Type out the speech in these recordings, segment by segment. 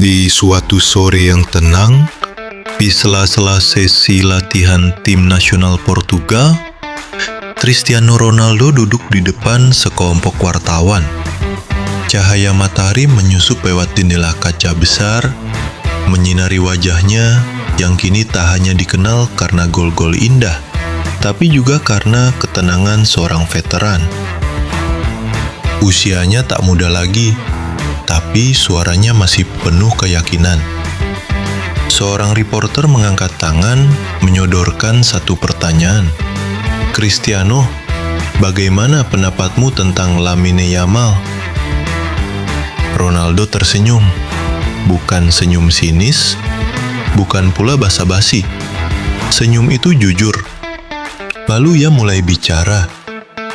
Di suatu sore yang tenang, di sela-sela sesi latihan tim nasional Portugal, Cristiano Ronaldo duduk di depan sekelompok wartawan. Cahaya matahari menyusup lewat jendela kaca besar, menyinari wajahnya yang kini tak hanya dikenal karena gol-gol indah, tapi juga karena ketenangan seorang veteran. Usianya tak muda lagi, tapi suaranya masih penuh keyakinan. Seorang reporter mengangkat tangan, menyodorkan satu pertanyaan. Cristiano, bagaimana pendapatmu tentang Lamine Yamal? Ronaldo tersenyum, bukan senyum sinis, bukan pula basa-basi. Senyum itu jujur. Lalu ia mulai bicara,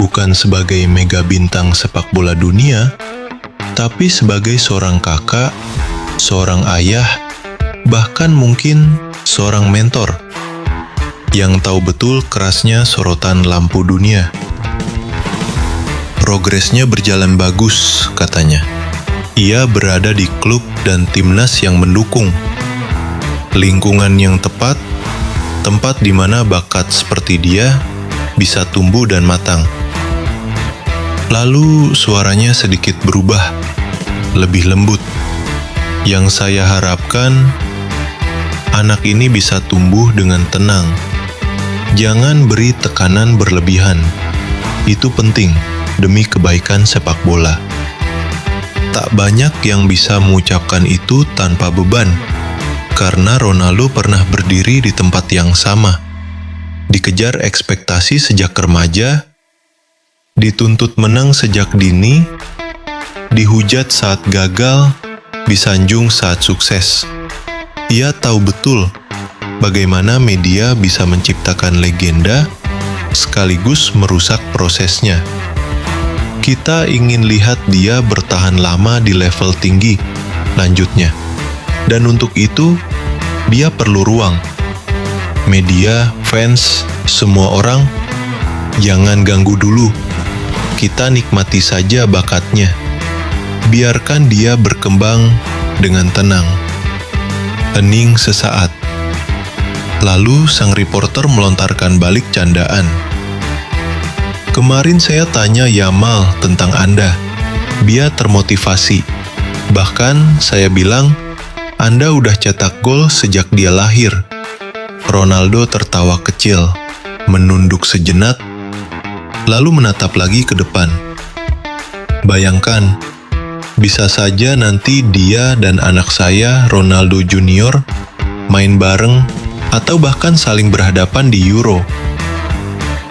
bukan sebagai mega bintang sepak bola dunia, tapi sebagai seorang kakak, seorang ayah, bahkan mungkin seorang mentor yang tahu betul kerasnya sorotan lampu dunia. Progresnya berjalan bagus, katanya. Ia berada di klub dan timnas yang mendukung. Lingkungan yang tepat, tempat di mana bakat seperti dia bisa tumbuh dan matang. Lalu suaranya sedikit berubah, lebih lembut. Yang saya harapkan, anak ini bisa tumbuh dengan tenang. Jangan beri tekanan berlebihan. Itu penting demi kebaikan sepak bola. Tak banyak yang bisa mengucapkan itu tanpa beban, karena Ronaldo pernah berdiri di tempat yang sama. Dikejar ekspektasi sejak remaja, dituntut menang sejak dini, dihujat saat gagal, disanjung saat sukses. Ia tahu betul bagaimana media bisa menciptakan legenda sekaligus merusak prosesnya. Kita ingin lihat dia bertahan lama di level tinggi, lanjutnya. Dan untuk itu, dia perlu ruang. Media, fans, semua orang, jangan ganggu dulu. Kita nikmati saja bakatnya. Biarkan dia berkembang dengan tenang. Hening sesaat. Lalu sang reporter melontarkan balik candaan. Kemarin saya tanya Yamal tentang Anda. Dia termotivasi. Bahkan saya bilang, Anda udah cetak gol sejak dia lahir. Ronaldo tertawa kecil, menunduk sejenak, lalu menatap lagi ke depan. Bayangkan, bisa saja nanti dia dan anak saya, Ronaldo Junior, main bareng atau bahkan saling berhadapan di Euro.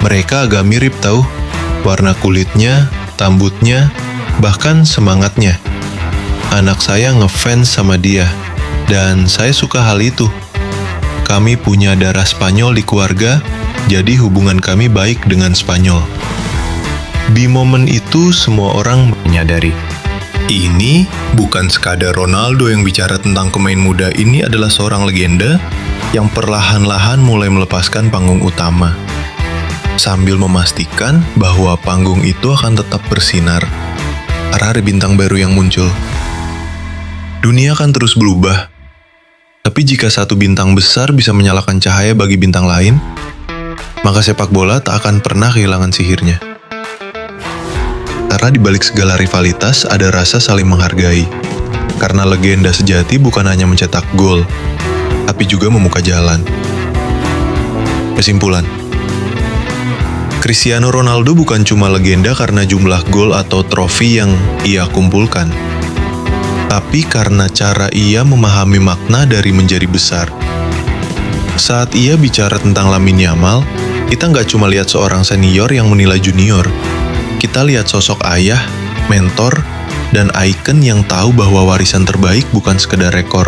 Mereka agak mirip tahu, warna kulitnya, rambutnya, bahkan semangatnya. Anak saya ngefans sama dia, dan saya suka hal itu. Kami punya darah Spanyol di keluarga, jadi hubungan kami baik dengan Spanyol. Di momen itu semua orang menyadari, ini bukan sekadar Ronaldo yang bicara tentang pemain muda, ini adalah seorang legenda yang perlahan-lahan mulai melepaskan panggung utama, sambil memastikan bahwa panggung itu akan tetap bersinar karena ada bintang baru yang muncul. Dunia akan terus berubah, tapi jika satu bintang besar bisa menyalakan cahaya bagi bintang lain, maka sepak bola tak akan pernah kehilangan sihirnya. Karena di balik segala rivalitas ada rasa saling menghargai. Karena legenda sejati bukan hanya mencetak gol, tapi juga membuka jalan. Kesimpulan, Cristiano Ronaldo bukan cuma legenda karena jumlah gol atau trofi yang ia kumpulkan, tapi karena cara ia memahami makna dari menjadi besar. Saat ia bicara tentang Lamine Yamal, kita nggak cuma lihat seorang senior yang menilai junior. Kita lihat sosok ayah, mentor, dan ikon yang tahu bahwa warisan terbaik bukan sekedar rekor,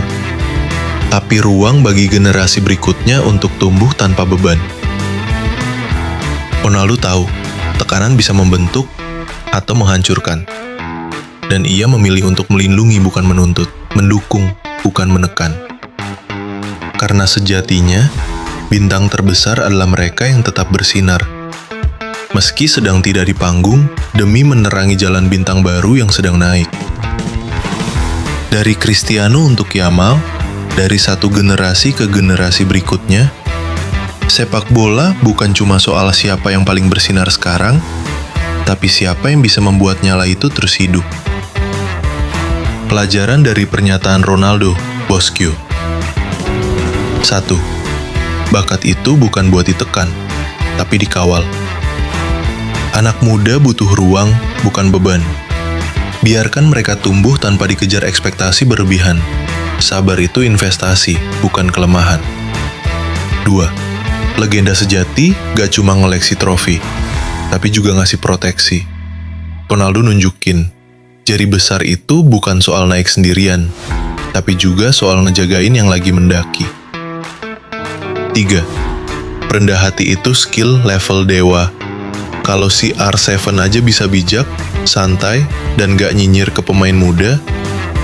tapi ruang bagi generasi berikutnya untuk tumbuh tanpa beban. Ronaldo tahu, tekanan bisa membentuk atau menghancurkan. Dan ia memilih untuk melindungi bukan menuntut, mendukung bukan menekan. Karena sejatinya, bintang terbesar adalah mereka yang tetap bersinar. Meski sedang tidak di panggung, demi menerangi jalan bintang baru yang sedang naik. Dari Cristiano untuk Yamal, dari satu generasi ke generasi berikutnya, sepak bola bukan cuma soal siapa yang paling bersinar sekarang, tapi siapa yang bisa membuat nyala itu terus hidup. Pelajaran dari pernyataan Ronaldo, Bosque. 1. Bakat itu bukan buat ditekan, tapi dikawal. Anak muda butuh ruang, bukan beban. Biarkan mereka tumbuh tanpa dikejar ekspektasi berlebihan. Sabar itu investasi, bukan kelemahan. 2. Legenda sejati gak cuma ngoleksi trofi, tapi juga ngasih proteksi. Ronaldo nunjukin, jari besar itu bukan soal naik sendirian, tapi juga soal ngejagain yang lagi mendaki. 3. Rendah hati itu skill level dewa. Kalau si R7 aja bisa bijak, santai, dan gak nyinyir ke pemain muda,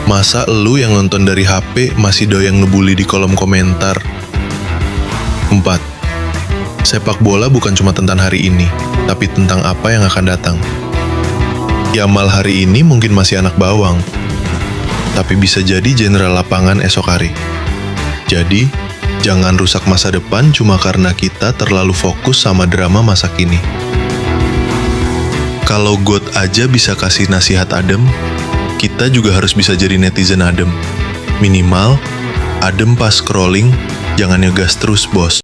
masa elu yang nonton dari HP masih doyan ngebully di kolom komentar? 4. Sepak bola bukan cuma tentang hari ini, tapi tentang apa yang akan datang. Yamal hari ini mungkin masih anak bawang, tapi bisa jadi jenderal lapangan esok hari. Jadi, jangan rusak masa depan cuma karena kita terlalu fokus sama drama masa kini. Kalau God aja bisa kasih nasihat adem, kita juga harus bisa jadi netizen adem. Minimal, adem pas scrolling, jangan ngegas terus, bos.